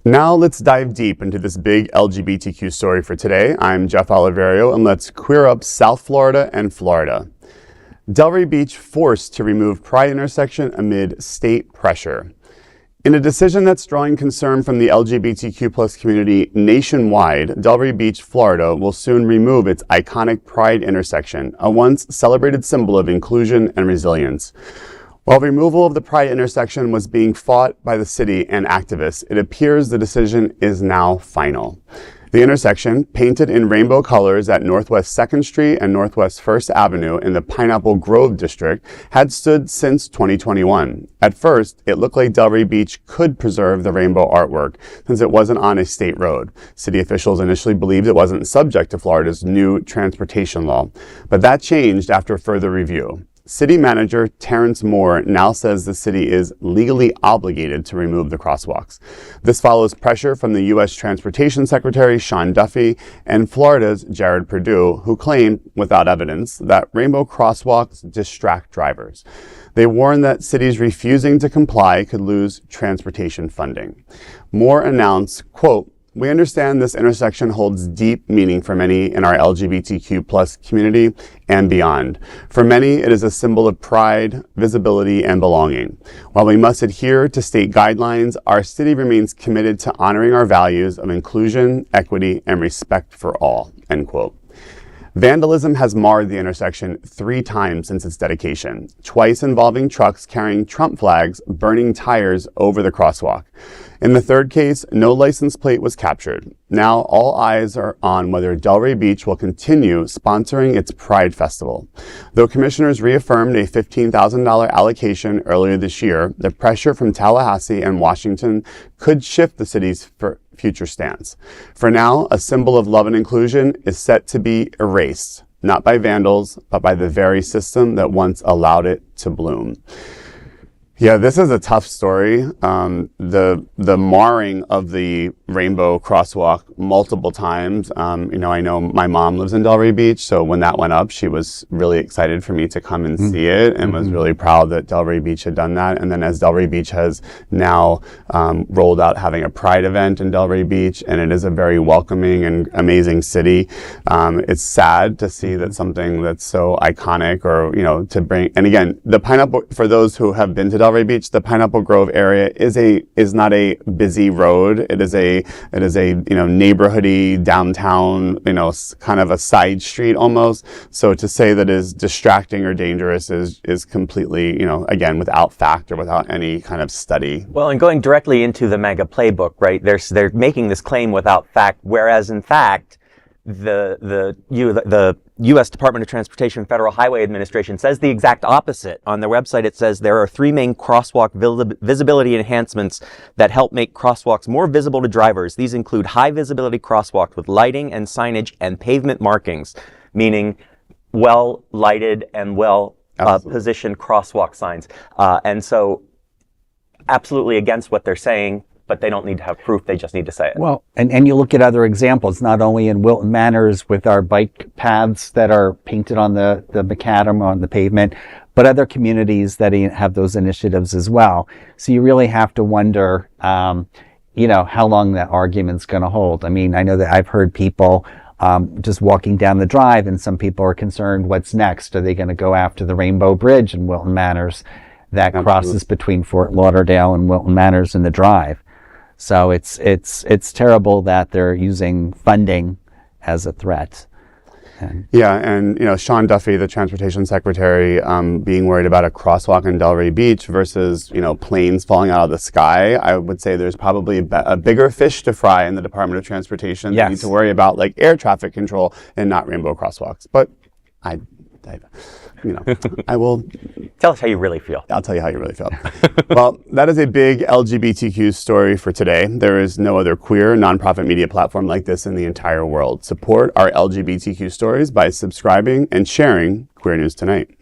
Now let's dive deep into this big LGBTQ story for today. I'm Jeff Oliverio, and let's queer up South Florida and Florida. Delray Beach forced to remove Pride intersection amid state pressure. In a decision that's drawing concern from the LGBTQ+ community nationwide, Delray Beach, Florida will soon remove its iconic Pride intersection, a once celebrated symbol of inclusion and resilience. While removal of the Pride intersection was being fought by the city and activists, it appears the decision is now final. The intersection, painted in rainbow colors at Northwest 2nd Street and Northwest 1st Avenue in the Pineapple Grove district, had stood since 2021. At first, it looked like Delray Beach could preserve the rainbow artwork since it wasn't on a state road. City officials initially believed it wasn't subject to Florida's new transportation law, but that changed after further review. City Manager Terrence Moore now says the city is legally obligated to remove the crosswalks. This follows pressure from the U.S. Transportation Secretary Duffy and Florida's Perdue, who claimed, without evidence, that rainbow crosswalks distract drivers. They warn that cities refusing to comply could lose transportation funding. Moore announced, quote, "We understand this intersection holds deep meaning for many in our LGBTQ+ community and beyond. For many, it is a symbol of pride, visibility, and belonging. While we must adhere to state guidelines, our city remains committed to honoring our values of inclusion, equity, and respect for all," end quote. Vandalism has marred the intersection 3 times since its dedication, twice involving trucks carrying Trump flags, burning tires over the crosswalk. In the third case, no license plate was captured. Now all eyes are on whether Delray Beach will continue sponsoring its Pride Festival. Though commissioners reaffirmed a $15,000 allocation earlier this year, the pressure from Tallahassee and Washington could shift the city's future stance. For now, a symbol of love and inclusion is set to be erased, not by vandals, but by the very system that once allowed it to bloom. Yeah, this is a tough story. The marring of the rainbow crosswalk multiple times. I know my mom lives in Delray Beach, so when that went up, she was really excited for me to come and see it, and was really proud that Delray Beach had done that. And then as Delray Beach has now rolled out having a Pride event in Delray Beach, and it is a very welcoming and amazing city, it's sad to see that something that's so iconic, or to bring. And again, the Pineapple, for those who have been to Delray Beach, the Pineapple Grove area is not a busy road. It is a neighborhoody downtown, kind of a side street almost. So to say that is distracting or dangerous is completely, again, without fact or without any kind of study. Well, and going directly into the MAGA playbook, right? They're making this claim without fact, whereas in fact, the U.S. Department of Transportation Federal Highway Administration says the exact opposite. On their website, it says there are 3 main crosswalk visibility enhancements that help make crosswalks more visible to drivers. These include high visibility crosswalks with lighting and signage and pavement markings, meaning well lighted and well positioned crosswalk signs. And so absolutely against what they're saying, but they don't need to have proof, they just need to say it. Well, and you look at other examples, not only in Wilton Manors with our bike paths that are painted on the macadam on the pavement, but other communities that have those initiatives as well. So you really have to wonder, how long that argument's going to hold. I mean, I know that I've heard people just walking down the drive, and some people are concerned, what's next? Are they going to go after the Rainbow Bridge in Wilton Manors that crosses between Fort Lauderdale and Wilton Manors in the drive? So it's terrible that they're using funding as a threat. And Sean Duffy, the transportation secretary, being worried about a crosswalk in Delray Beach versus, planes falling out of the sky. I would say there's probably a bigger fish to fry in the Department of Transportation. Yes. They need to worry about like air traffic control and not rainbow crosswalks. But I will tell us how you really feel. I'll tell you how you really feel. Well, that is a big LGBTQ story for today. There is no other queer nonprofit media platform like this in the entire world. Support our LGBTQ stories by subscribing and sharing Queer News Tonight.